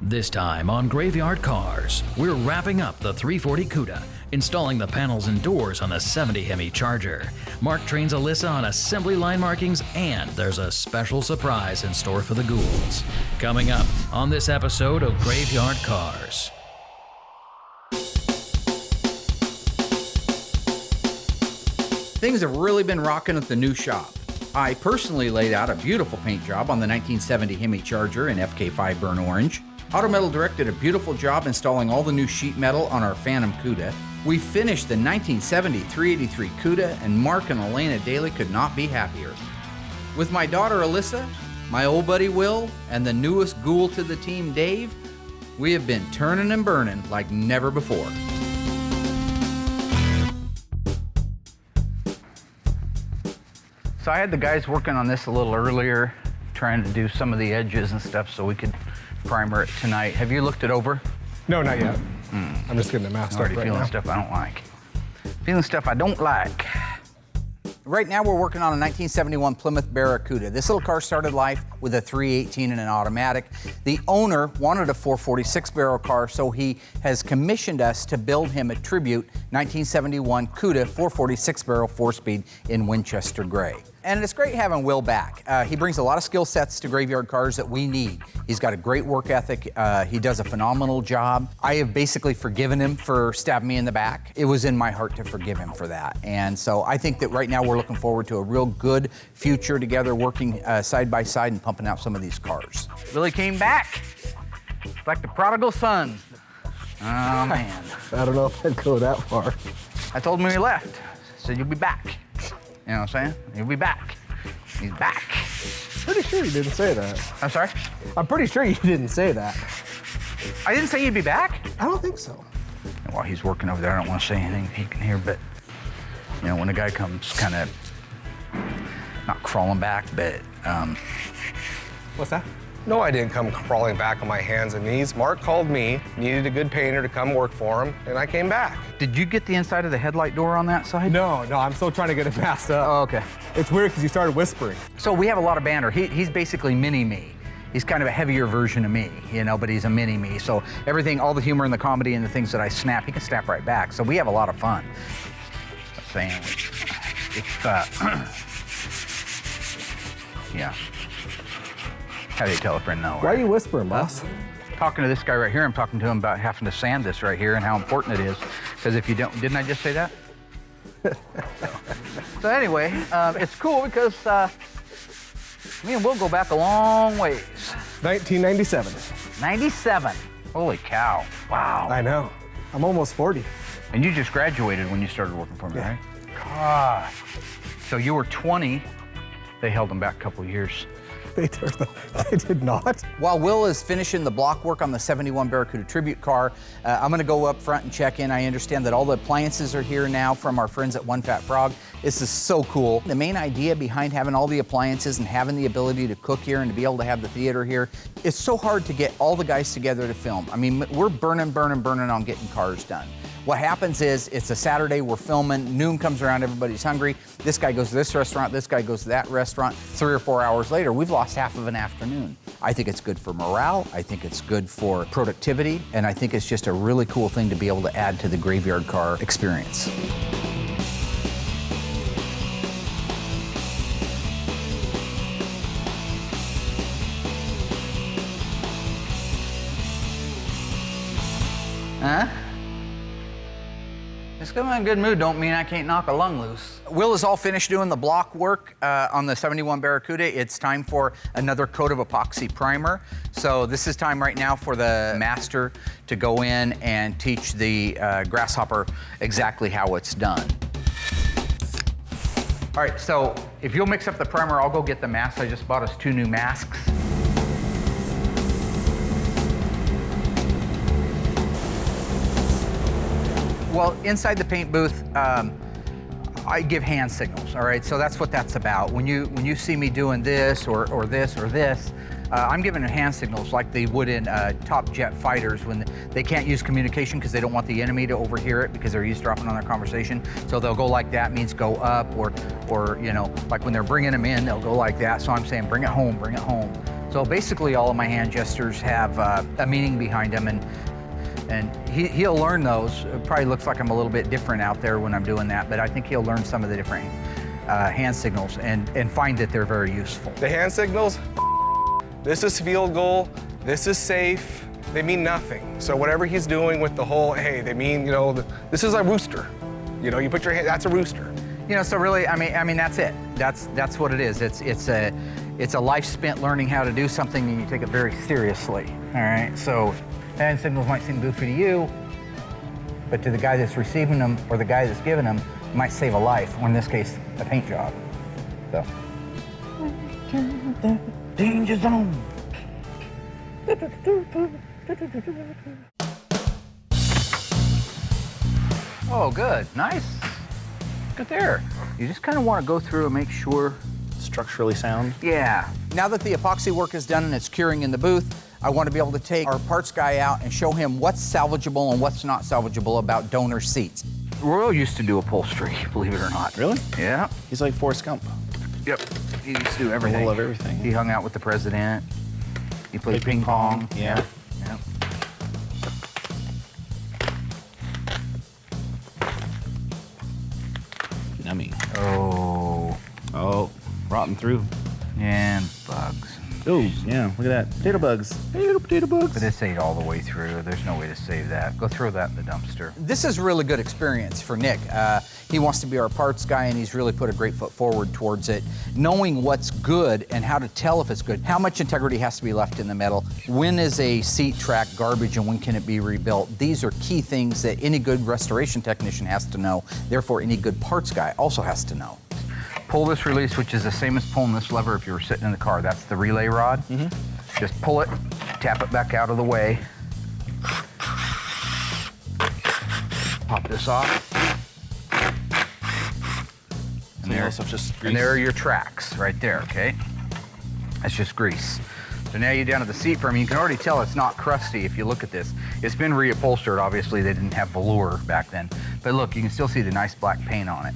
This time on Graveyard Cars, we're wrapping up the 340 Cuda, installing the panels and doors on the 70 Hemi Charger. Mark trains Allysa on assembly line markings, and there's a special surprise in store for the ghouls. Coming up on this episode of Graveyard Cars. Things have really been rocking at the new shop. I personally laid out a beautiful paint job on the 1970 Hemi Charger in FK5 Burnt Orange. Autometal directed a beautiful job installing all the new sheet metal on our Phantom Cuda. We finished the 1970 383 Cuda, and Mark and Elena Daly could not be happier. With my daughter Allysa, my old buddy Will, and the newest ghoul to the team, Dave, we have been turning and burning like never before. So I had the guys working on this a little earlier, trying to do some of the edges and stuff so we could primer it tonight. Have you looked it over? No, not yet. I'm just getting the mask I'm already right feeling now. stuff I don't like. Feeling stuff I don't like. Right now we're working on a 1971 Plymouth Barracuda. This little car started life with a 318 and an automatic. The owner wanted a 446 barrel car, so he has commissioned us to build him a tribute 1971 Cuda 446 barrel 4-speed in Winchester gray. And it's great having Will back. He brings a lot of skill sets to Graveyard Cars that we need. He's got a great work ethic. He does a phenomenal job. I have basically forgiven him for stabbing me in the back. It was in my heart to forgive him for that. And so I think that right now we're looking forward to a real good future together, working side by side and pumping out some of these cars. Billy came back. It's like the prodigal son. Oh, man. I don't know if I'd go that far. I told him when he left. I said, you'll be back. You know what I'm saying? He'll be back. He's back. Pretty sure you didn't say that. I'm sorry? I'm pretty sure you didn't say that. I didn't say you'd be back. I don't think so. While he's working over there, I don't want to say anything he can hear, but, you know, when the guy comes kind of, not crawling back, but, What's that? No, I didn't come crawling back on my hands and knees. Mark called me, needed a good painter to come work for him, and I came back. Did you get the inside of the headlight door on that side? No, I'm still trying to get it passed up. Oh, okay. It's weird because you started whispering. So we have a lot of banter. He's basically mini-me. He's kind of a heavier version of me, you know, but he's a mini-me. So everything, all the humor and the comedy and the things that I snap, he can snap right back. So we have a lot of fun. I'm saying, yeah. How do you tell a friend no? Why are you whispering, boss? Talking to this guy right here, I'm talking to him about having to sand this right here and how important it is. Because if you don't, didn't I just say that? So anyway, it's cool because me and Will go back a long ways. 1997. 97. Holy cow. Wow. I know. I'm almost 40. And you just graduated when you started working for me, Yeah. right? God. So you were 20. They held them back a couple of years. They did not. While Will is finishing the block work on the 71 Barracuda tribute car, I'm gonna go up front and check in. I understand that all the appliances are here now from our friends at One Fat Frog. This is so cool. The main idea behind having all the appliances and having the ability to cook here and to be able to have the theater here, it's so hard to get all the guys together to film. I mean, we're burning on getting cars done. What happens is, it's a Saturday, we're filming, noon comes around, everybody's hungry. This guy goes to this restaurant, this guy goes to that restaurant. 3 or 4 hours later, we've lost half of an afternoon. I think it's good for morale, I think it's good for productivity, and I think it's just a really cool thing to be able to add to the Graveyard Car experience. Huh? Just because I'm in a good mood don't mean I can't knock a lung loose. Will is all finished doing the block work on the 71 Barracuda. It's time for another coat of epoxy primer. So this is time right now for the master to go in and teach the Grasshopper exactly how it's done. All right, so if you'll mix up the primer, I'll go get the masks. I just bought us 2 new masks. Well, inside the paint booth, I give hand signals, all right? So that's what that's about. When you see me doing this or this or this, I'm giving hand signals like they would in top jet fighters when they can't use communication because they don't want the enemy to overhear it because they're eavesdropping on their conversation. So they'll go like that, means go up, or you know, like when they're bringing them in, they'll go like that. So I'm saying, bring it home, bring it home. So basically all of my hand gestures have a meaning behind them, and he'll learn those. It probably looks like I'm a little bit different out there when I'm doing that, but I think he'll learn some of the different hand signals and find that they're very useful. The hand signals, this is field goal, this is safe, they mean nothing. So whatever he's doing with the whole, hey, they mean, you know, this is a rooster. You know, you put your hand, that's a rooster. You know, so really, I mean, that's it. That's what it is. It's a life spent learning how to do something, and you take it very seriously. All right. So hand signals might seem goofy to you, but to the guy that's receiving them or the guy that's giving them, it might save a life, or in this case, a paint job. So. Danger zone. Oh, good. Nice. Good there. You just kind of want to go through and make sure. Structurally sound. Yeah. Now that the epoxy work is done and it's curing in the booth, I want to be able to take our parts guy out and show him what's salvageable and what's not salvageable about donor seats. Royal used to do upholstery, believe it or not. Really? Yeah. He's like Forrest Gump. Yep. He used to do everything. Full of everything. He hung out with the president. He played ping pong. Yeah. Yeah. Yummy. Oh, Rotten through. and bugs. Oh, yeah, look at that. Potato bugs. Potato bugs. But this ate all the way through. There's no way to save that. Go throw that in the dumpster. This is a really good experience for Nick. He wants to be our parts guy, and he's really put a great foot forward towards it. Knowing what's good and how to tell if it's good, how much integrity has to be left in the metal, when is a seat track garbage and when can it be rebuilt? These are key things that any good restoration technician has to know. Therefore, any good parts guy also has to know. Pull this release, which is the same as pulling this lever if you were sitting in the car. That's the relay rod. Just pull it, tap it back out of the way. Pop this off. And there, so just grease. And there are your tracks right there, okay? That's just grease. So now you're down to the seat frame. You can already tell it's not crusty if you look at this. It's been reupholstered. Obviously, they didn't have velour back then. But look, you can still see the nice black paint on it.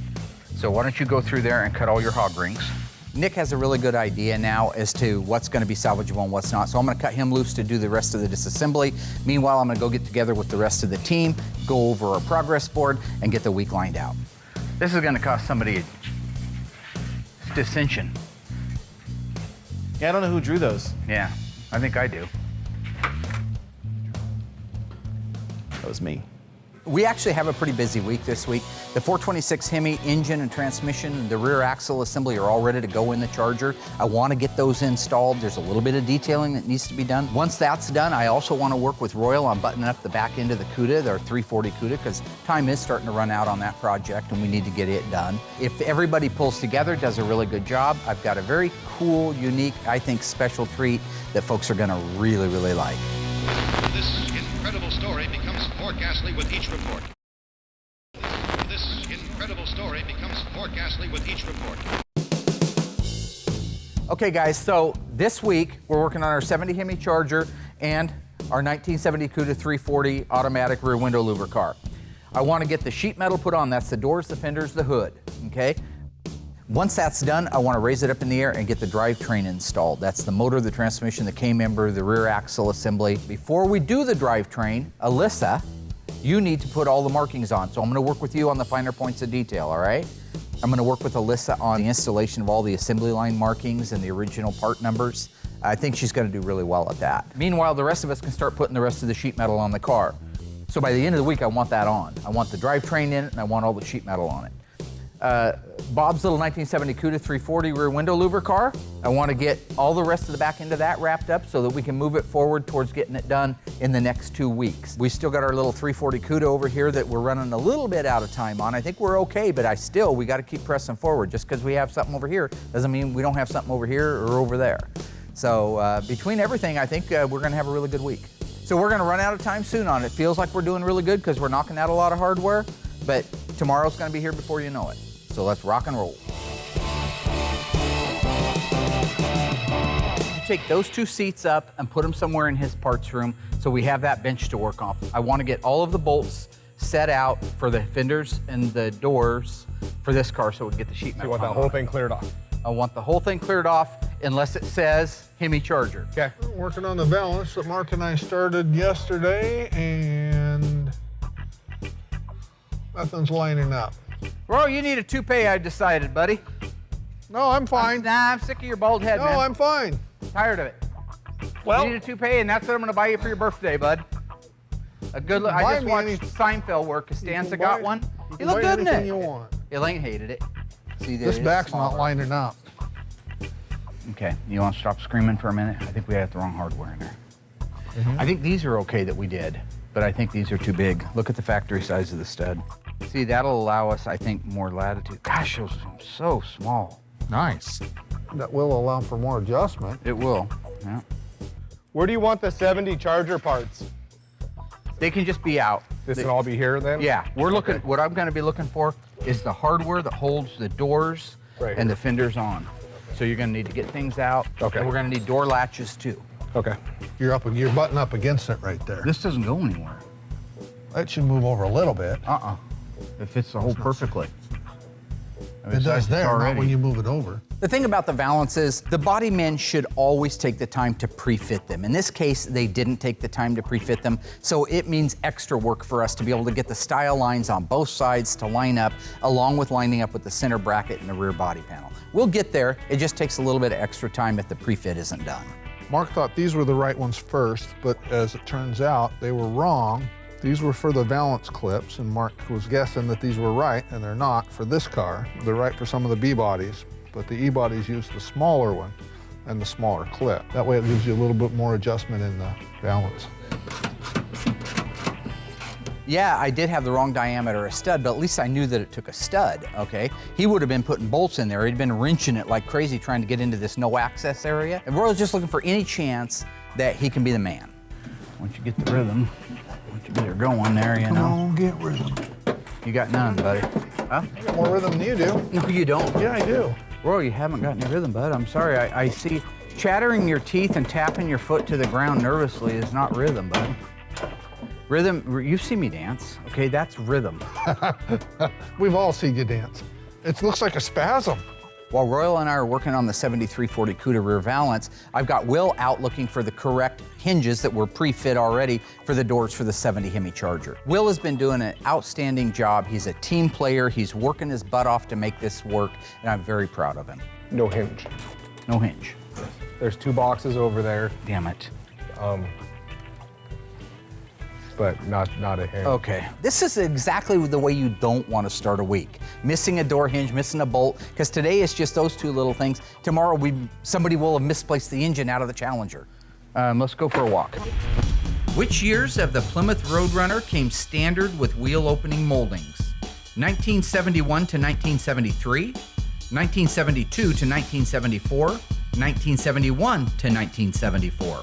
So why don't you go through there and cut all your hog rings. Nick has a really good idea now as to what's going to be salvageable and what's not. So I'm going to cut him loose to do the rest of the disassembly. Meanwhile, I'm going to go get together with the rest of the team, go over our progress board, and get the week lined out. This is going to cost somebody a dissension. Yeah, I don't know who drew those. Yeah, I think I do. That was me. We actually have a pretty busy week this week. The 426 Hemi engine and transmission and the rear axle assembly are all ready to go in the Charger. I want to get those installed. There's a little bit of detailing that needs to be done. Once that's done, I also want to work with Royal on buttoning up the back end of the Cuda, our 340 Cuda, because time is starting to run out on that project and we need to get it done. If everybody pulls together, does a really good job, I've got a very cool, unique, I think special treat that folks are going to really, really like. This incredible story becomes more ghastly with each report. This incredible story becomes more ghastly with each report. Okay guys, so this week we're working on our 70 Hemi Charger and our 1970 Cuda 340 automatic rear window louver car. I want to get the sheet metal put on. That's the doors, the fenders, the hood, okay? Once that's done, I want to raise it up in the air and get the drivetrain installed. That's the motor, the transmission, the K-member, the rear axle assembly. Before we do the drivetrain, Allysa, you need to put all the markings on. So I'm going to work with you on the finer points of detail, all right? I'm going to work with Allysa on the installation of all the assembly line markings and the original part numbers. I think she's going to do really well at that. Meanwhile, the rest of us can start putting the rest of the sheet metal on the car. So by the end of the week, I want that on. I want the drivetrain in it, and I want all the sheet metal on it. Bob's little 1970 Cuda 340 rear window louver car. I want to get all the rest of the back end of that wrapped up so that we can move it forward towards getting it done in the next 2 weeks. We still got our little 340 Cuda over here that we're running a little bit out of time on. I think we're okay, but we got to keep pressing forward. Just because we have something over here doesn't mean we don't have something over here or over there. So between everything, I think we're going to have a really good week. So we're going to run out of time soon on it. Feels like we're doing really good because we're knocking out a lot of hardware, but tomorrow's going to be here before you know it. So let's rock and roll. Take those two seats up and put them somewhere in his parts room so we have that bench to work off. I want to get all of the bolts set out for the fenders and the doors for this car so we can get the sheet metal. You want that whole thing cleared off? I want the whole thing cleared off unless it says Hemi Charger. Okay. Working on the Valance that Mark and I started yesterday, and nothing's lining up. Bro, you need a toupee, I decided, buddy. No, I'm fine. I'm sick of your bald head, No, man. I'm fine. Tired of it. Well, You need a toupee, and that's what I'm gonna buy you for your birthday, bud. A good look. I Buy just me watched any- Seinfeld where Costanza You can got buy- one. You He can looked buy good in anything it. you want. Elaine hated it. See, This it's back's not smaller. lining up. Okay, you want to stop screaming for a minute? I think we had the wrong hardware in there. I think these are okay that we did, but I think these are too big. Look at the factory size of the stud. See, that'll allow us, I think, more latitude. Gosh, those are so small. Nice. That will allow for more adjustment. It will, yeah. where do you want the 70 Charger parts? They can just be out. This can all be here then? Yeah, we're looking, what I'm gonna be looking for is the hardware that holds the doors Right and here. the fenders on. So you're gonna need to get things out. Okay. And we're gonna need door latches too. Okay. You're butting up against it right there. This doesn't go anywhere. That should move over a little bit. It fits the hole perfectly. It does there, not when you move it over. The thing about the Valance is the body men should always take the time to pre-fit them. In this case, they didn't take the time to pre-fit them, so it means extra work for us to be able to get the style lines on both sides to line up, along with lining up with the center bracket and the rear body panel. We'll get there, it just takes a little bit of extra time if the pre-fit isn't done. Mark thought these were the right ones first, but as it turns out, they were wrong. These were for the Valance clips, and Mark was guessing that these were right, and they're not for this car. They're right for some of the B bodies, but the E bodies use the smaller one and the smaller clip. That way it gives you a little bit more adjustment in the Valance. Yeah, I did have the wrong diameter of stud, but at least I knew that it took a stud, okay? He would have been putting bolts in there. He'd been wrenching it like crazy trying to get into this no access area. And Royal's just looking for any chance that he can be the man. Once you get the rhythm, once you get her going there, you Come know. on, get rhythm. You got none, buddy. Huh? I got more rhythm than you do. No, you don't. Yeah, I do. Roy, you haven't got any rhythm, bud. I'm sorry. I see chattering your teeth and tapping your foot to the ground nervously is not rhythm, bud. Rhythm, you see me dance, okay? That's rhythm. We've all seen you dance. It looks like a spasm. While Royal and I are working on the 7340 Cuda rear Valance, I've got Will out looking for the correct hinges that were pre-fit already for the doors for the 70 Hemi Charger. Will has been doing an outstanding job. He's a team player. He's working his butt off to make this work, and I'm very proud of him. No hinge. No hinge. There's 2 boxes over there, Damn it. but not a hinge. Okay, this is exactly the way you don't want to start a week. Missing a door hinge, missing a bolt, because today it's just those 2 little things. Tomorrow somebody will have misplaced the engine out of the Challenger. Let's go for a walk. Which years of the Plymouth Roadrunner came standard with wheel opening moldings? 1971 to 1973, 1972 to 1974, 1971 to 1974.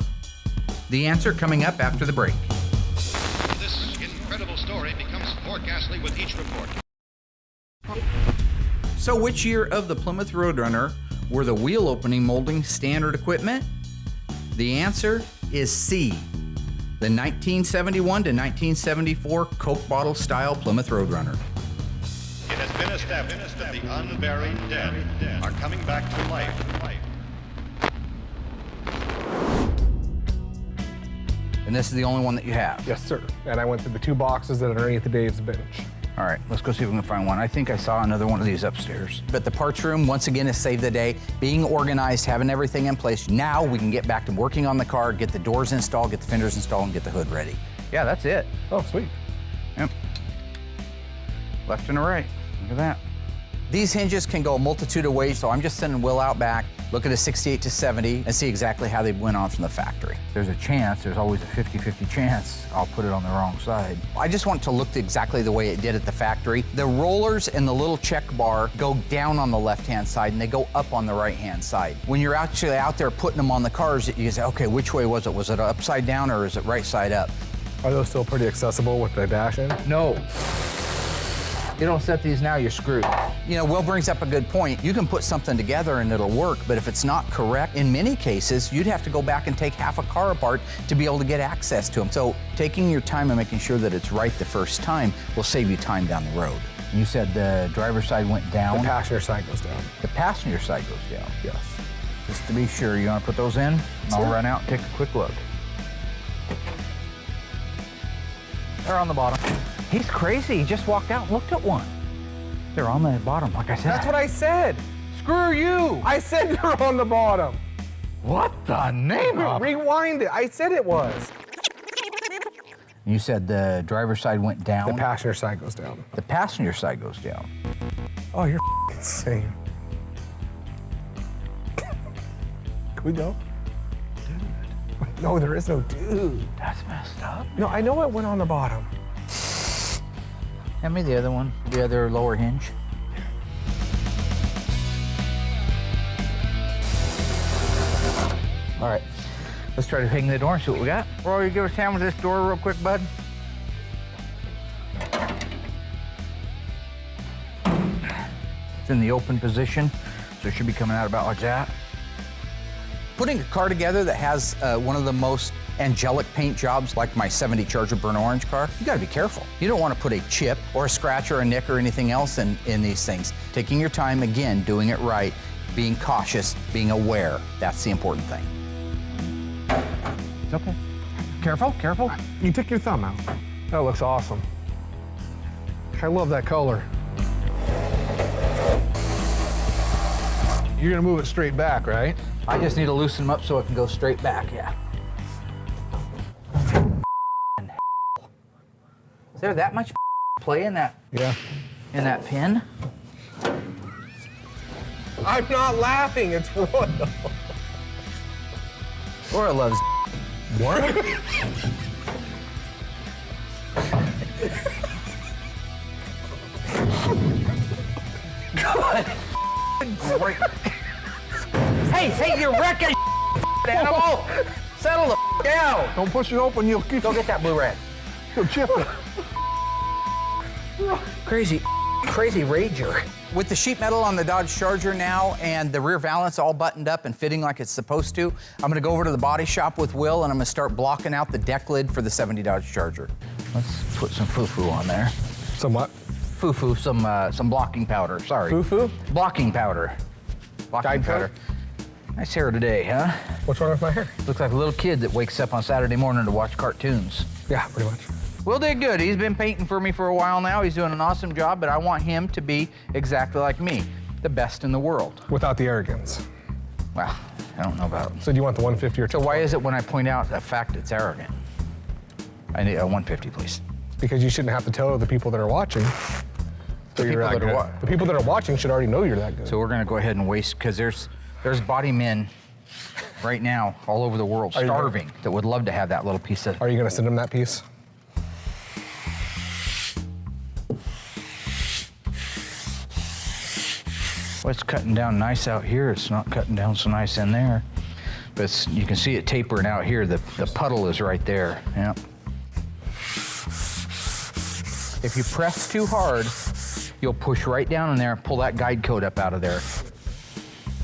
The answer coming up after the break. This incredible story becomes more ghastly with each report. So which year of the Plymouth Roadrunner were the wheel opening molding standard equipment? The answer is C, the 1971 to 1974 Coke bottle style Plymouth Roadrunner. It has been established that the unburied dead are coming back to life. And this is the only one that you have? Yes, sir. And I went through the 2 boxes that are underneath Dave's bench. All right, let's go see if we can find one. I think I saw another one of these upstairs. But the parts room, once again, has saved the day. Being organized, having everything in place. Now we can get back to working on the car, get the doors installed, get the fenders installed, and get the hood ready. Yeah, that's it. Oh, sweet. Yep. Left and a right. Look at that. These hinges can go a multitude of ways, so I'm just sending Will out back, look at a 68 to 70, and see exactly how they went on from the factory. There's a chance, there's always a 50-50 chance I'll put it on the wrong side. I just want it to look exactly the way it did at the factory. The rollers and the little check bar go down on the left-hand side, and they go up on the right-hand side. When you're actually out there putting them on the cars, you say, okay, which way was it? Was it upside down or is it right side up? Are those still pretty accessible with the dash in? No. You don't set these now, you're screwed. You know, Will brings up a good point. You can put something together and it'll work, but if it's not correct, in many cases, you'd have to go back and take half a car apart to be able to get access to them. So taking your time and making sure that it's right the first time will save you time down the road. You said the driver's side went down? The passenger side goes down. The passenger side goes down. Yes. Just to be sure, you want to put those in? And I'll run out and take a quick look. They're on the bottom. He's crazy. He just walked out and looked at one. They're on the bottom, like I said. That's what I said. Screw you. I said they're on the bottom. What the name of? Rewind it. I said it was. You said the driver's side went down? The passenger side goes down. The passenger side goes down. Oh, you're insane. Can we go? Dude. No, there is no dude. That's messed up. No, I know it went on the bottom. Hand me the other one, the other lower hinge. All right, let's try to hang the door and see what we got. Roy, you give us a hand with this door real quick, bud. It's in the open position, so it should be coming out about like that. Putting a car together that has one of the most angelic paint jobs like my 70 Charger burnt orange car, you gotta be careful. You don't wanna put a chip or a scratch or a nick or anything else in these things. Taking your time, again, doing it right, being cautious, being aware, that's the important thing. It's okay. Careful, careful. You took your thumb out. That looks awesome. I love that color. You're gonna move it straight back, right? I just need to loosen them up so it can go straight back, yeah. Is there that much play in that? Yeah. In that pin? I'm not laughing, it's Royal. Laura loves What? God. Great. Hey, you're wrecking animal. Settle the down. Don't push it open, you'll keep Go get that blue rag. you'll chip it. Crazy rager. With the sheet metal on the Dodge Charger now and the rear valance all buttoned up and fitting like it's supposed to, I'm gonna go over to the body shop with Will and I'm gonna start blocking out the deck lid for the 70 Dodge Charger. Let's put some foo-foo on there. Some what? Foo-foo, some blocking powder, sorry. Foo-foo? Blocking powder. Blocking Guide powder. Nice hair today, huh? What's wrong with my hair? Looks like a little kid that wakes up on Saturday morning to watch cartoons. Yeah, pretty much. Will did good. He's been painting for me for a while now. He's doing an awesome job, but I want him to be exactly like me, the best in the world. Without the arrogance. Well, I don't know about. So do you want the 150 or So why is it when I point out a fact it's arrogant? I need a 150, please. Because you shouldn't have to tell the people that are watching that you're that good. The people that are watching should already know you're that good. So we're gonna go ahead and waste, because there's body men right now all over the world starving that would love to have that little piece of. Are you gonna send them that piece? Well, it's cutting down nice out here. It's not cutting down so nice in there. But you can see it tapering out here. The puddle is right there. Yep. If you press too hard, you'll push right down in there and pull that guide coat up out of there.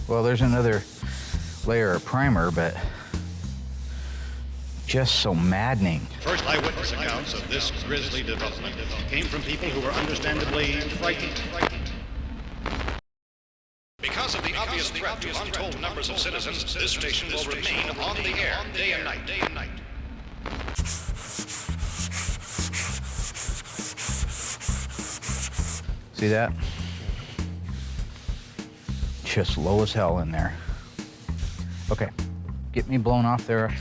Well, there's another layer of primer, but just so maddening. First eyewitness accounts of this grisly development came from people who were understandably frightened. Because of the obvious threat to untold numbers of citizens, this station will remain on the air day and night. See that? Just low as hell in there. Okay, get me blown off there.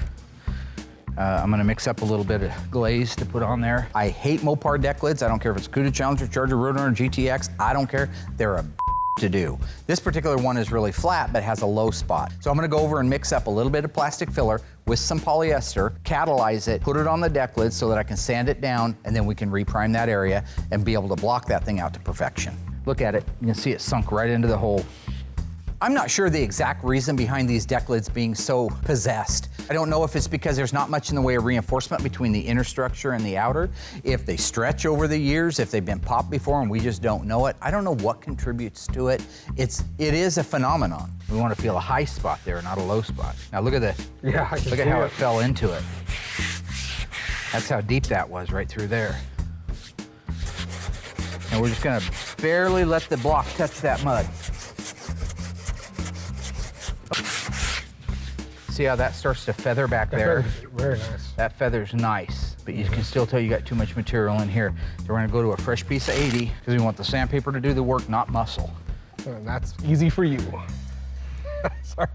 I'm gonna mix up a little bit of glaze to put on there. I hate Mopar deck lids. I don't care if it's Cuda, Challenger, Charger, Roadrunner, GTX. I don't care. They're a to do. This particular one is really flat, but has a low spot. So I'm gonna go over and mix up a little bit of plastic filler with some polyester, catalyze it, put it on the deck lid so that I can sand it down, and then we can reprime that area and be able to block that thing out to perfection. Look at it, you can see it sunk right into the hole. I'm not sure the exact reason behind these deck lids being so possessed. I don't know if it's because there's not much in the way of reinforcement between the inner structure and the outer, if they stretch over the years, if they've been popped before and we just don't know it. I don't know what contributes to it. It is a phenomenon. We want to feel a high spot there, not a low spot. Now look at look at how it fell into it. That's how deep that was, right through there. And we're just gonna barely let the block touch that mud. See how that starts to feather back there? Very nice. That feather's nice, but you can still tell you got too much material in here. So we're gonna go to a fresh piece of 80 because we want the sandpaper to do the work, not muscle. And that's easy for you. Sorry.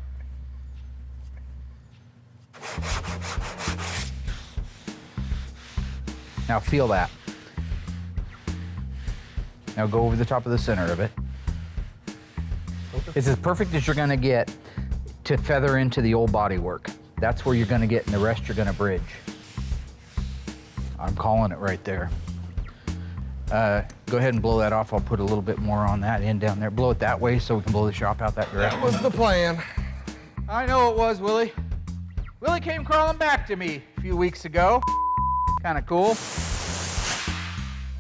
Now feel that. Now go over the top of the center of it. It's as perfect as you're gonna get to feather into the old body work. That's where you're gonna get, and the rest you're gonna bridge. I'm calling it right there. Go ahead and blow that off. I'll put a little bit more on that end down there. Blow it that way so we can blow the shop out that direction. That was the plan. I know it was, Willie. Willie came crawling back to me a few weeks ago. Kind of cool.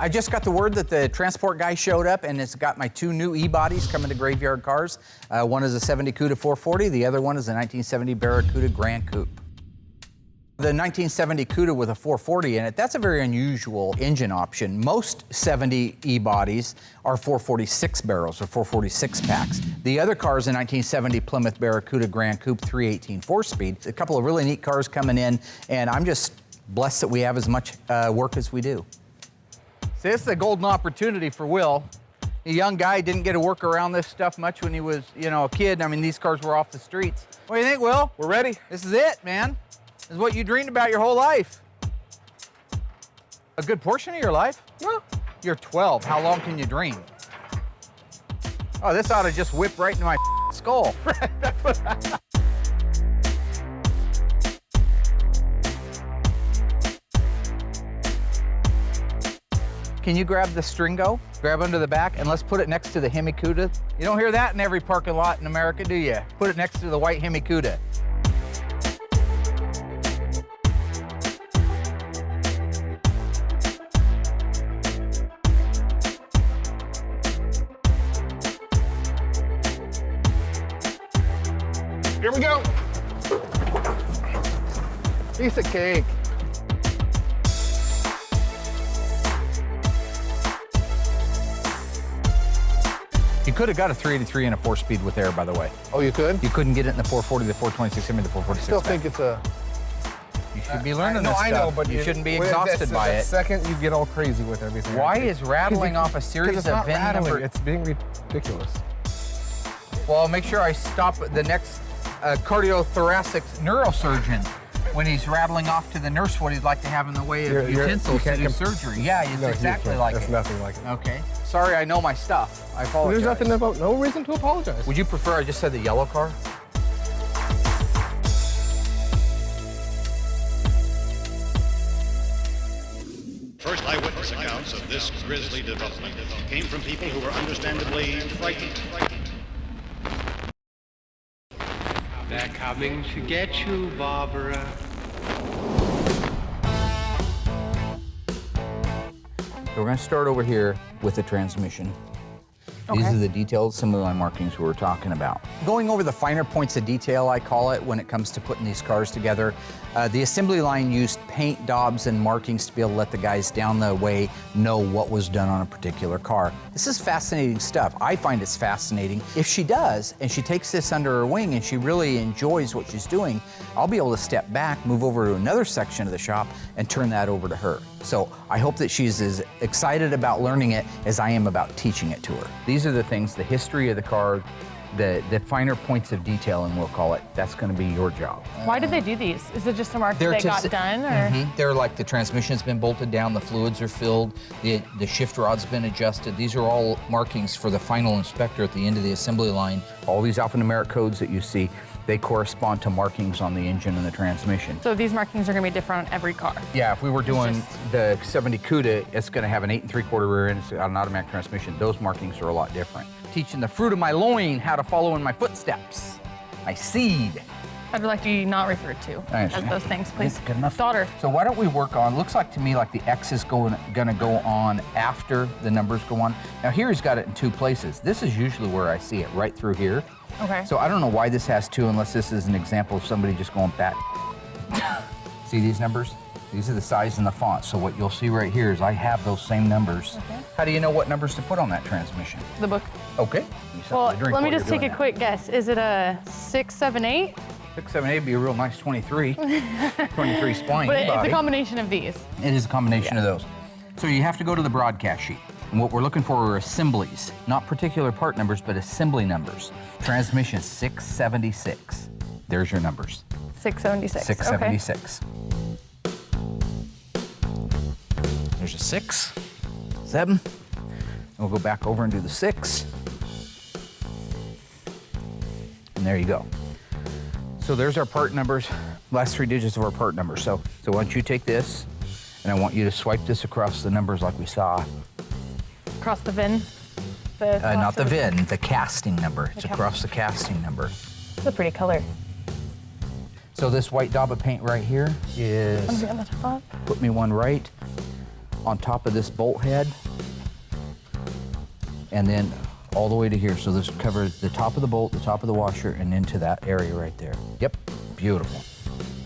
I just got the word that the transport guy showed up and it's got my 2 new E-bodies coming to Graveyard Cars. One is a 70 Cuda 440, the other one is a 1970 Barracuda Grand Coupe. The 1970 Cuda with a 440 in it, that's a very unusual engine option. Most 70 E-bodies are 446 barrels or 446 packs. The other car is a 1970 Plymouth Barracuda Grand Coupe 318 4-speed. A couple of really neat cars coming in, and I'm just blessed that we have as much work as we do. See, this is a golden opportunity for Will. A young guy, didn't get to work around this stuff much when he was, a kid. I mean, these cars were off the streets. What do you think, Will? We're ready. This is it, man. This is what you dreamed about your whole life. A good portion of your life? Well, You're 12. How long can you dream? Oh, this ought to just whip right into my skull. Can you grab the stringo? Grab under the back and let's put it next to the Hemi Cuda. You don't hear that in every parking lot in America, do you? Put it next to the white Hemi Cuda. here we go. Piece of cake. You could have got a 383 and a 4-speed with air, by the way. Oh, you could? You couldn't get it in the 440, the 426, I mean the 446. Still think it's a... You should be learning no, this stuff. I know, but you shouldn't be exhausted by the it. second you get all crazy with everything. Why is rattling off a series it's of not VIN rattling, number? it's being ridiculous. Well, I'll make sure I stop the next cardiothoracic neurosurgeon when he's rattling off to the nurse what he'd like to have in the way of utensils to do surgery. Yeah, it's exactly like That's it. nothing like it. Okay. Sorry, I know my stuff. I apologize. There's nothing about, no reason to apologize. Would you prefer I just said the yellow car? First eyewitness accounts of this grisly development came from people who were understandably frightened. They're coming to get you, Barbara. So we're going to start over here with the transmission. These are the details, some of my markings we were talking about. Going over the finer points of detail, I call it, when it comes to putting these cars together. The assembly line used paint, daubs, and markings to be able to let the guys down the way know what was done on a particular car. This is fascinating stuff. I find it's fascinating. If she does, and she takes this under her wing and she really enjoys what she's doing, I'll be able to step back, move over to another section of the shop, and turn that over to her. So I hope that she's as excited about learning it as I am about teaching it to her. These are the things, the history of the car, the finer points of detailing, we'll call it. That's going to be your job. Why did they do these? Is it just a mark that they got done? Or? They're like the transmission's been bolted down, the fluids are filled, the shift rod's been adjusted. These are all markings for the final inspector at the end of the assembly line. All these alphanumeric codes that you see, they correspond to markings on the engine and the transmission. So these markings are going to be different on every car? Yeah, if we were doing the 70 Cuda, it's going to have an 8 3/4 rear end, it's got an automatic transmission. Those markings are a lot different. Teaching the fruit of my loin how to follow in my footsteps. My seed. I'd like you not referred to as those things, please. That's good enough. Daughter. So why don't we work on, looks like to me like the X is gonna go on after the numbers go on. Now here he's got it in 2 places. This is usually where I see it, right through here. Okay. So I don't know why this has 2 unless this is an example of somebody just going bat. See these numbers? These are the size and the font. So what you'll see right here is I have those same numbers. Okay. How do you know what numbers to put on that transmission? The book. Okay. Well, let me just take a quick guess. Is it a 6, 7, 8? 678 would be a real nice 23. 23 spline But it's body. a combination of these. It is a combination of those. So you have to go to the broadcast sheet. And what we're looking for are assemblies, not particular part numbers, but assembly numbers. Transmission 676. There's your numbers. 676. 676. There's a 6, 7. We'll go back over and do the 6. And there you go. So there's our part numbers, last 3 digits of our part numbers. So why don't you take this, and I want you to swipe this across the numbers like we saw. Across the VIN? Not the VIN, the casting number. It's across the casting number. It's a pretty color. So this white daub of paint right here is, On the top. put me one right on top of this bolt head, and then all the way to here. So this covers the top of the bolt, the top of the washer, and into that area right there. Yep, beautiful.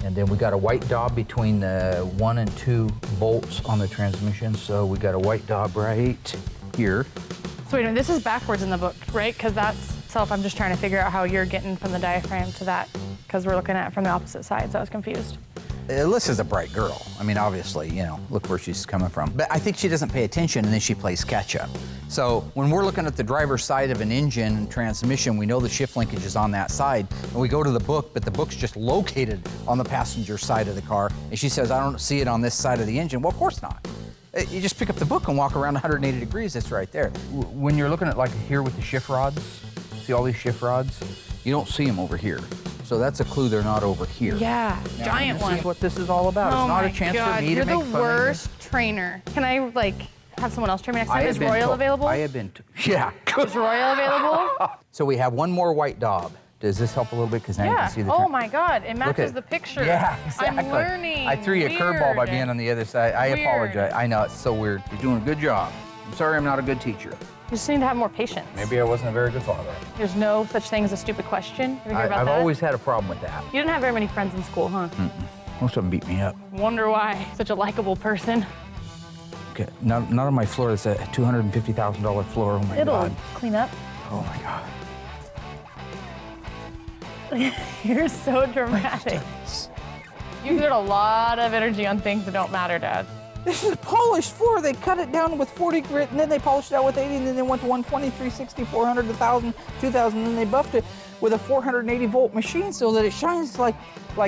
And then we got a white daub between the 1 and 2 bolts on the transmission. So we got a white daub right here. So wait a minute, this is backwards in the book, right? Because that's self, I'm just trying to figure out how you're getting from the diaphragm to that, because we're looking at it from the opposite side, so I was confused. Alyssa's a bright girl. I mean, obviously, you know, look where she's coming from. But I think she doesn't pay attention, and then she plays catch up. So when we're looking at the driver's side of an engine and transmission, we know the shift linkage is on that side, and we go to the book, but the book's just located on the passenger side of the car, and she says, I don't see it on this side of the engine. Well, of course not. You just pick up the book and walk around 180 degrees, it's right there. When you're looking at like here with the shift rods, see all these shift rods? You don't see them over here. So that's a clue they're not over here. Yeah, Now, giant this one. is what this is all about. Oh It's not my a chance God, for me you're to make the fun of you. worst trainer. Can I like have someone else train me next I time? have Is been Royal told- available? I have been, yeah. Is Royal available? So we have one more white daub. Does this help a little bit? Because now you Yeah. can see the Oh my God, it Look matches at- the picture. Yeah, exactly. I'm learning. I threw you a curveball by Weird. being on the other side. I Weird. apologize. I know, it's so weird. You're doing a good job. I'm sorry I'm not a good teacher. You just need to have more patience. Maybe I wasn't a very good father. There's no such thing as a stupid question. Ever hear about I've that? always had a problem with that. You didn't have very many friends in school, huh? Most of them beat me up. Wonder why. Such a likable person. Okay, not on my floor. It's a $250,000 floor. Oh my It'll God. clean up. Oh my God. You're so dramatic. You exert a lot of energy on things that don't matter, Dad. This is a polished floor. They cut it down with 40 grit, and then they polished it out with 80, and then they went to 120, 360, 400, 1,000, 2,000, and then they buffed it with a 480 volt machine so that it shines like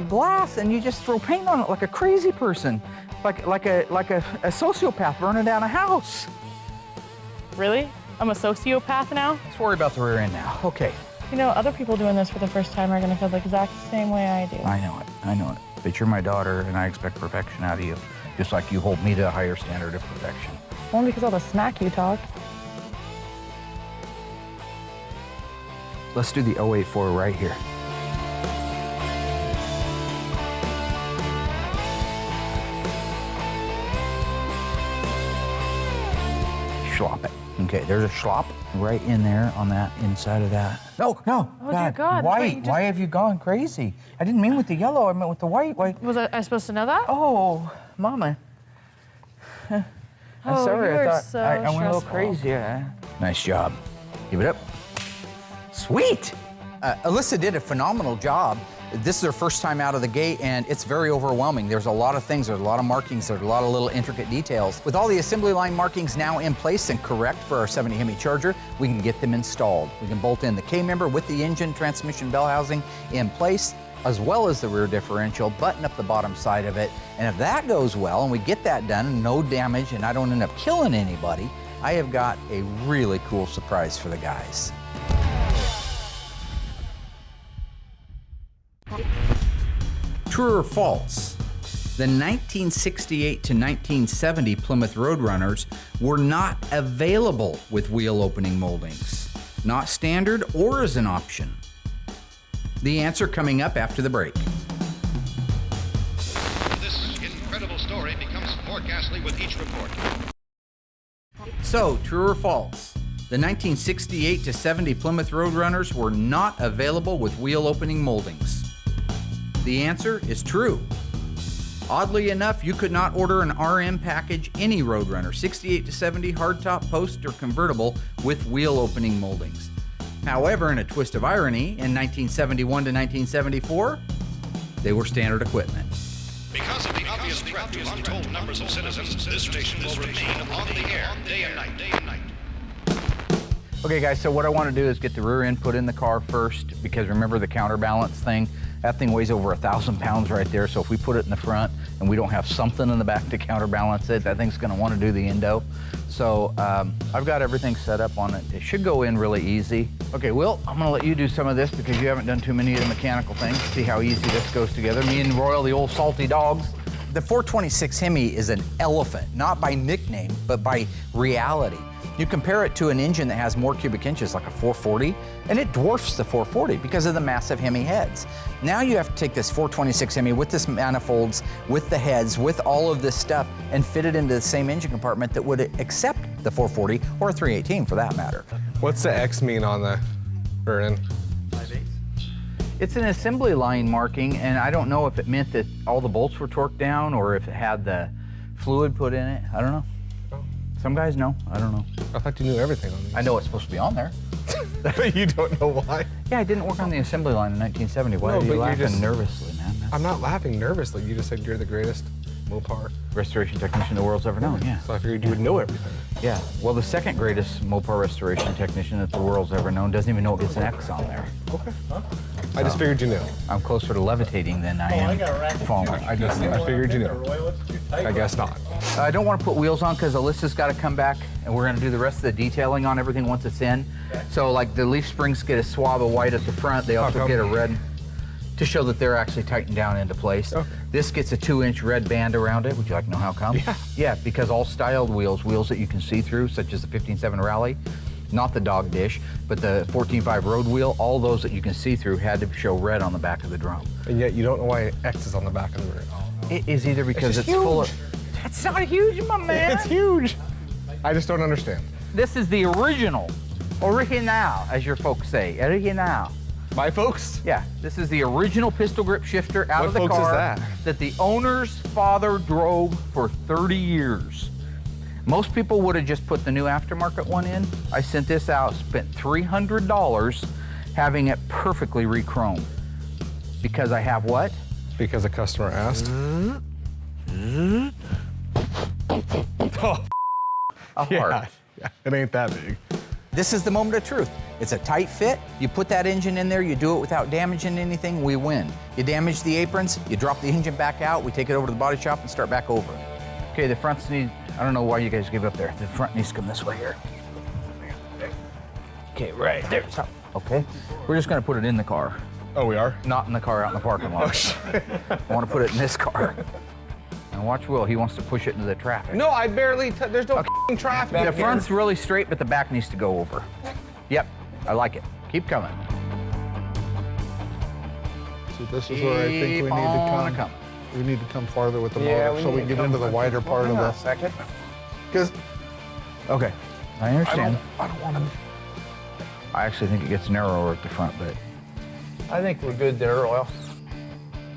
glass, and you just throw paint on it like a crazy person, like a sociopath burning down a house. Really? I'm a sociopath now? Let's worry about the rear end now. Okay. You know, other people doing this for the first time are gonna feel the exact same way I do. I know it. I know it. But you're my daughter, and I expect perfection out of you, just like you hold me to a higher standard of perfection. Only because all the smack you talk. Let's do the 084 right here. Schlop it. Okay, there's a schlop right in there on that inside of that. No, Oh, dear God, white. wait, Why have you gone crazy? I didn't mean with the yellow, I meant with the white. Why? Was I supposed to know that? Oh, Mama. I'm Oh, sorry, you I are thought so I went a little stressful. crazy. Yeah. Nice job. Give it up. Sweet. Allysa did a phenomenal job. This is her first time out of the gate, and it's very overwhelming. There's a lot of things, there's a lot of markings, there's a lot of little intricate details. With all the assembly line markings now in place and correct for our 70 Hemi Charger, we can get them installed. We can bolt in the K-member with the engine, transmission, bell housing in place, as well as the rear differential, button up the bottom side of it. And if that goes well and we get that done, no damage, and I don't end up killing anybody, I have got a really cool surprise for the guys. True or false? The 1968 to 1970 Plymouth Roadrunners were not available with wheel opening moldings, not standard or as an option. The answer coming up after the break. This incredible story becomes more ghastly with each report. So, true or false? The 1968 to 70 Plymouth Roadrunners were not available with wheel opening moldings. The answer is true. Oddly enough, you could not order an RM package any Roadrunner, 68 to 70 hardtop, post, or convertible with wheel opening moldings. However, in a twist of irony, in 1971 to 1974, they were standard equipment. Because of the obvious threat to untold numbers of citizens, this station will remain on the air day and night, day and night. Okay guys, so what I want to do is get the rear end put in the car first, because remember the counterbalance thing? That thing weighs over 1,000 pounds right there, so if we put it in the front and we don't have something in the back to counterbalance it, that thing's going to want to do the endo. So I've got everything set up on it. It should go in really easy. Okay, Will, I'm going to let you do some of this because you haven't done too many of the mechanical things. See how easy this goes together. Me and Royal, the old salty dogs. The 426 Hemi is an elephant, not by nickname, but by reality. You compare it to an engine that has more cubic inches, like a 440, and it dwarfs the 440 because of the massive Hemi heads. Now you have to take this 426 Hemi with this manifolds, with the heads, with all of this stuff, and fit it into the same engine compartment that would accept the 440 or 318 for that matter. What's the X mean on the rear end? It's an assembly line marking, and I don't know if it meant that all the bolts were torqued down or if it had the fluid put in it. I don't know. Some guys know. I don't know. I thought you knew everything on these. I know it's supposed to be on there. But you don't know why. Yeah, I didn't work on the assembly line in 1970. Why are you laughing nervously, man? I'm not laughing nervously. You just said you're the greatest Mopar restoration technician the world's ever known, yeah. So I figured you would know everything. Yeah, well, the second greatest Mopar restoration technician that the world's ever known doesn't even know it gets an X on there. Okay. I just figured you knew. I'm closer to levitating than I am falling. I figured you knew. I guess not. I don't want to put wheels on because Alyssa's got to come back and we're going to do the rest of the detailing on everything once it's in. So like the leaf springs get a swab of white at the front, they also get a red to show that they're actually tightened down into place. Okay. This gets a 2-inch red band around it. Would you like to know how come? Yeah. Yeah, because all styled wheels that you can see through, such as the 15.7 Rally, not the dog dish, but the 14.5 road wheel, all those that you can see through had to show red on the back of the drum. And yet you don't know why X is on the back of the rear. It is either because it's full of... That's not huge, my man. It's huge. I just don't understand. This is the original, as your folks say, original. My folks? Yeah, this is the original pistol grip shifter out of the car. What folks is that the owner's father drove for 30 years. Most people would have just put the new aftermarket one in. I sent this out, spent $300 having it perfectly re-chromed. Because I have what? Because a customer asked. A heart. Yeah, it ain't that big. This is the moment of truth. It's a tight fit. You put that engine in there, you do it without damaging anything, we win. You damage the aprons, you drop the engine back out, we take it over to the body shop and start back over. Okay, the fronts need, I don't know why you guys gave up there. The front needs to come this way here. Okay, right there. Okay, we're just gonna put it in the car. Oh, we are? Not in the car out in the parking lot. Oh, shit. I wanna put it in this car. And watch Will, he wants to push it into the traffic. No, I barely, there's no f***ing traffic. The front's really straight, but the back needs to go over. Yep, I like it. Keep coming. So this is where I think we need to come. We need to come farther with the motor so we can get into the wider part of the second. Because okay, I understand. I don't want to. I actually think it gets narrower at the front, but I think we're good there, Royal.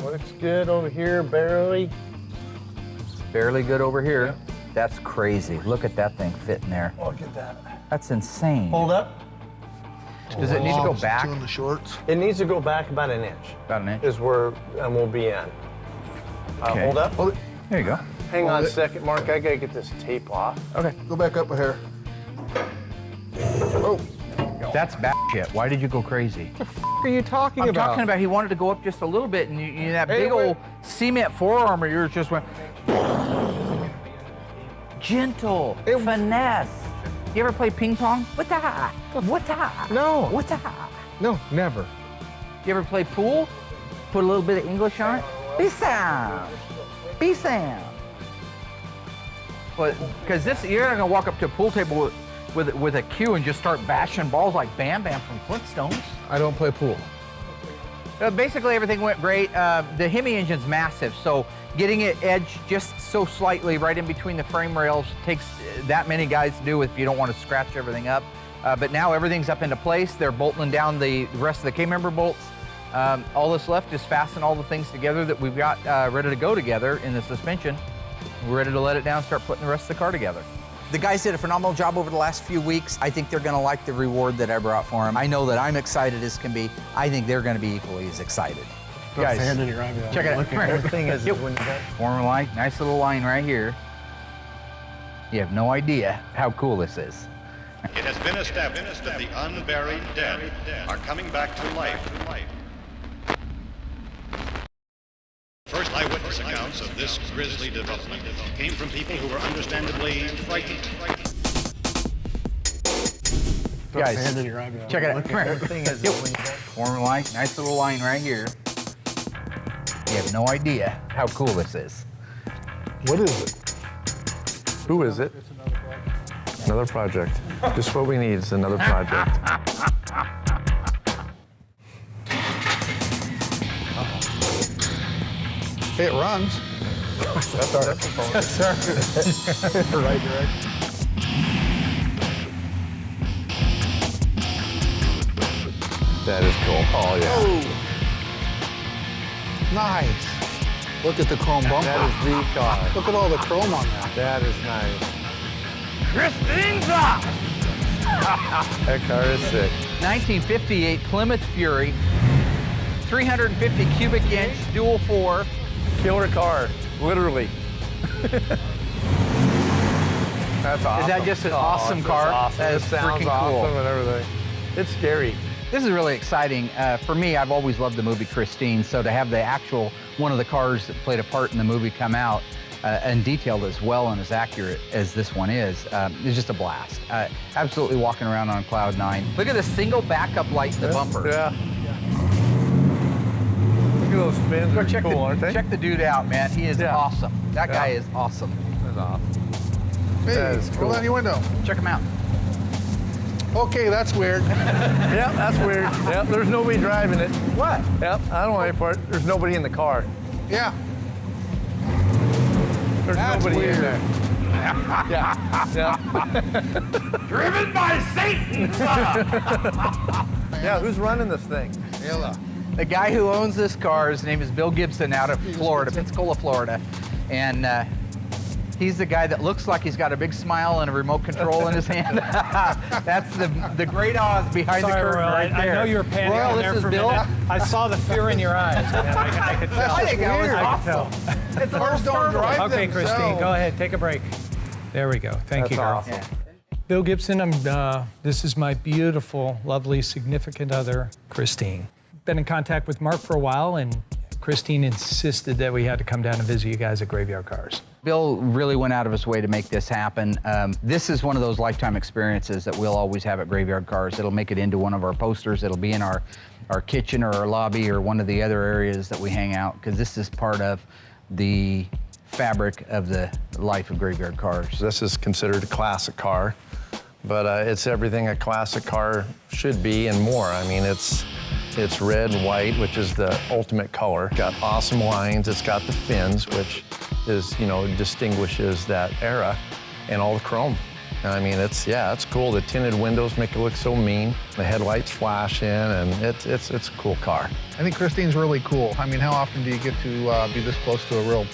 Looks good over here, barely. Barely good over here. Yep. That's crazy. Look at that thing fitting there. Look at that. That's insane. Hold up. Does it need to go back? Two in the shorts. It needs to go back about an inch. About an inch? Is where we'll be in. Okay. Hold up. Hold it. There you go. Hang on a second, Mark. I gotta get this tape off. Okay. Go back up a hair. Oh. That's bad shit. Why did you go crazy? What are you talking I'm about? talking about he wanted to go up just a little bit, and you that big old cement forearm of yours just went. Gentle, finesse. You ever play ping pong? What that? What that? No. What that? No, never. You ever play pool? Put a little bit of English on it? Be sound. Be sound. But because this, you're not gonna walk up to a pool table with a cue and just start bashing balls like Bam Bam from Flintstones. I don't play pool. Basically, everything went great. The Hemi engine's massive, so getting it edged just so slightly right in between the frame rails takes that many guys to do if you don't want to scratch everything up. But now everything's up into place. They're bolting down the rest of the K-member bolts. All that's left is fasten all the things together that we've got ready to go together in the suspension. We're ready to let it down and start putting the rest of the car together. The guys did a phenomenal job over the last few weeks. I think they're gonna like the reward that I brought for them. I know that I'm excited as can be. I think they're gonna be equally as excited. Guys, Sand in your eye, check it out. Come here. The thing is when you got Form light, nice little line right here. You have no idea how cool this is. It has been established that the unburied dead are coming back to life. First eyewitness accounts of this grisly development came from people who were understandably frightened. Guys, sand in your eye. check it out. Come here. The thing is when you got Form light, nice little line right here. You have no idea how cool this is. What is it? Who is it? Another project. Just what we need is another project. Hey, it runs. That's our right direction. That is cool. Oh, yeah. Oh. Nice. Look at the chrome bumper. That is the car. Look at all the chrome on that. That is nice. Christine's That car is sick. 1958 Plymouth Fury, 350 cubic inch, dual 4. Killer car, literally. That's awesome. Is that just an awesome car? Awesome. That is It sounds freaking cool. awesome and everything. It's scary. This is really exciting. For me, I've always loved the movie Christine, so to have the actual one of the cars that played a part in the movie come out and detailed as well and as accurate as this one is just a blast. Absolutely walking around on cloud 9. Look at the single backup light in the bumper. Yeah. Look at those fins. Go They're check, cool, aren't they? check the dude out, man. He is Yeah. awesome. That guy is awesome. That's awesome. Hey, That is cool. roll down your window. Check him out. Okay, that's weird. Yep, that's weird. Yep, there's nobody driving it. What? Yep, I don't know any part. There's nobody in the car. Yeah. There's That's nobody weird. in there. Yeah, yeah. Driven by Satan! Yeah, who's running this thing? The guy who owns this car, his name is Bill Gibson out of Florida, Pensacola, Florida. And he's the guy that looks like he's got a big smile and a remote control in his hand. That's the great Oz behind the curtain right there. I know you were panning Royal, out this there is for a Bill. minute. I saw the fear in your eyes. Man. I could tell. I think that was I could awesome. tell. It's Cars don't drive Okay, themselves. Christine, go ahead. Take a break. There we go. Thank you, girl. Awesome. Yeah. Bill Gibson, this is my beautiful, lovely, significant other, Christine. Been in contact with Mark for a while, and Christine insisted that we had to come down and visit you guys at Graveyard Cars. Bill really went out of his way to make this happen. This is one of those lifetime experiences that we'll always have at Graveyard Cars. It'll make it into one of our posters. It'll be in our kitchen or our lobby or one of the other areas that we hang out, because this is part of the fabric of the life of Graveyard Cars. This is considered a classic car, but it's everything a classic car should be and more. I mean, it's red and white, which is the ultimate color. Got awesome lines. It's got the fins, which is, distinguishes that era, and all the chrome. I mean, it's cool. The tinted windows make it look so mean. The headlights flashing, and it's a cool car. I think Christine's really cool. I mean, how often do you get to be this close to a real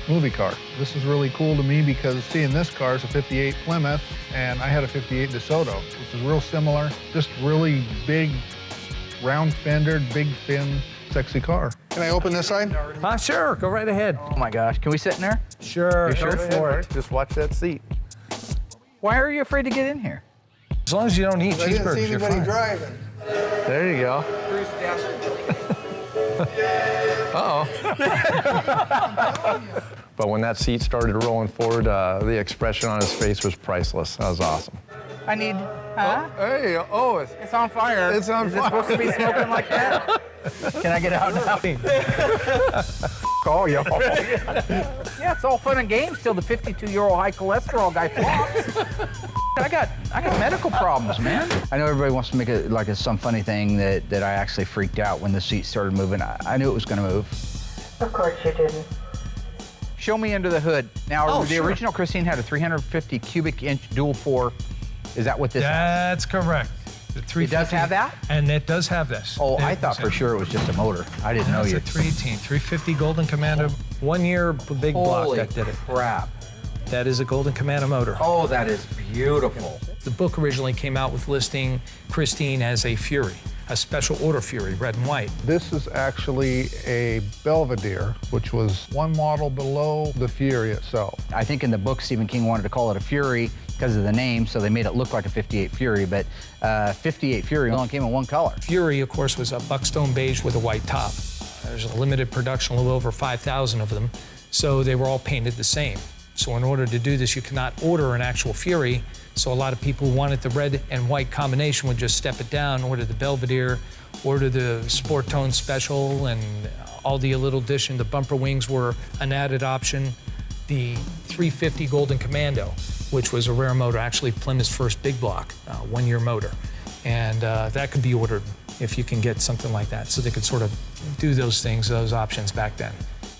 movie car? This is really cool to me because seeing this car is a 58 Plymouth, and I had a 58 DeSoto, which is real similar. Just really big, round-fendered, big fin, sexy car. Can I open this side? Sure, go right ahead. Oh my gosh, can we sit in there? Sure, You sure? go for it. Just watch that seat. Why are you afraid to get in here? As long as you don't eat I didn't see cheeseburgers, you're anybody fine. driving. There you go. Uh-oh. But when that seat started rolling forward, the expression on his face was priceless. That was awesome. I need, Hey, it's on fire. It's on Is it supposed to be smoking like that? Can I get out now? call y'all. Yeah, it's all fun and games till the 52-year-old high cholesterol guy flops. I got medical problems, man. I know everybody wants to make it like it's some funny thing that I actually freaked out when the seat started moving. I knew it was going to move. Of course you didn't. Show me under the hood. Now, the sure. original Christine had a 350 cubic inch dual 4. Is that what this has? That's correct. The 350, It does have that? And it does have this. Oh, I thought for sure it was just a motor. I didn't know It's you. a 318, 350 Golden Commander, 1 year big block Holy that did it. crap. That is a Golden Commando motor. Oh, that is beautiful. The book originally came out with listing Christine as a Fury, a special order Fury, red and white. This is actually a Belvedere, which was one model below the Fury itself. I think in the book, Stephen King wanted to call it a Fury because of the name, so they made it look like a 58 Fury, but 58 Fury only came in one color. Fury, of course, was a buckstone beige with a white top. There's a limited production, a little over 5,000 of them, so they were all painted the same. So in order to do this, you cannot order an actual Fury, so a lot of people who wanted the red and white combination would just step it down, order the Belvedere, order the Sport Tone Special, and all the little addition. The bumper wings were an added option. The 350 Golden Commando, which was a rare motor, actually Plymouth's first big block, one-year motor. And that could be ordered if you can get something like that. So they could sort of do those things, those options back then.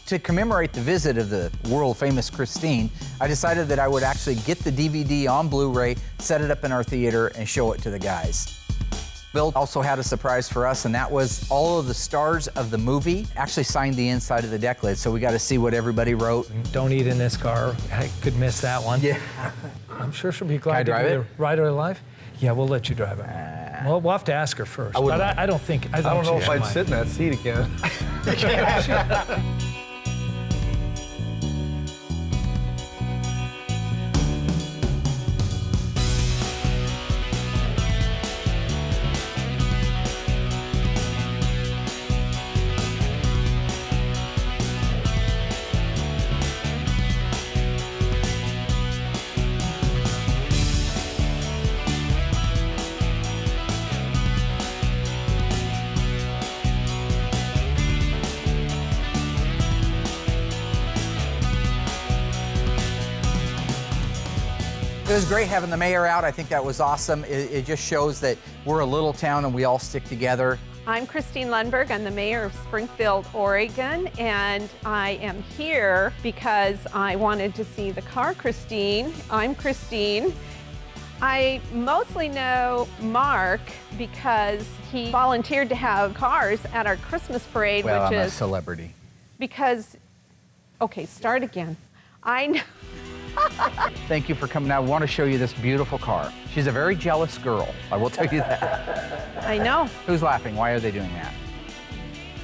To commemorate the visit of the world-famous Christine, I decided that I would actually get the DVD on Blu-ray, set it up in our theater, and show it to the guys. Bill also had a surprise for us, and that was all of the stars of the movie actually signed the inside of the deck lid, so we got to see what everybody wrote. Don't eat in this car. I could miss that one. Yeah. I'm sure she'll be glad Can I to drive be it? the ride of her life. Yeah, we'll let you drive it. Well, we'll have to ask her first. I don't think. I don't know if I'd sit in that seat again. It was great having the mayor out. I think that was awesome. It just shows that we're a little town and we all stick together. I'm Christine Lundberg. I'm the mayor of Springfield, Oregon, and I am here because I wanted to see the car Christine. I'm Christine. I mostly know Mark because he volunteered to have cars at our Christmas parade, Well, which I'm is a celebrity. because, okay, start again. I know. Thank you for coming out. I want to show you this beautiful car. She's a very jealous girl, I will tell you that. I know. Who's laughing? Why are they doing that?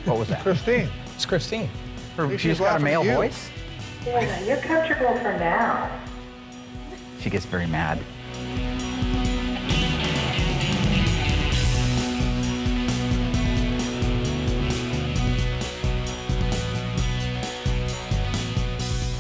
What was that? Christine. It's Christine. She's got a male voice? Yeah, you're comfortable for now. She gets very mad.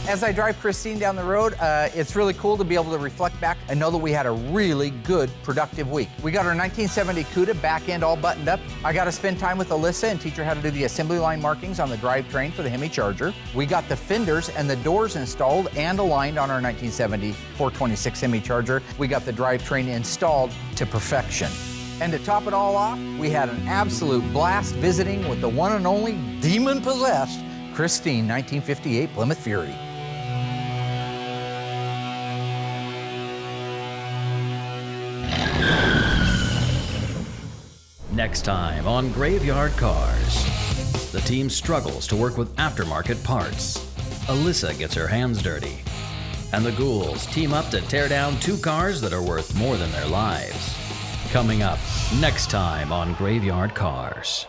As I drive Christine down the road, it's really cool to be able to reflect back and know that we had a really good, productive week. We got our 1970 Cuda back end all buttoned up. I got to spend time with Allysa and teach her how to do the assembly line markings on the drivetrain for the Hemi Charger. We got the fenders and the doors installed and aligned on our 1970 426 Hemi Charger. We got the drivetrain installed to perfection. And to top it all off, we had an absolute blast visiting with the one and only demon-possessed Christine 1958 Plymouth Fury. Next time on Graveyard Cars. The team struggles to work with aftermarket parts. Allysa gets her hands dirty. And the ghouls team up to tear down two cars that are worth more than their lives. Coming up next time on Graveyard Cars.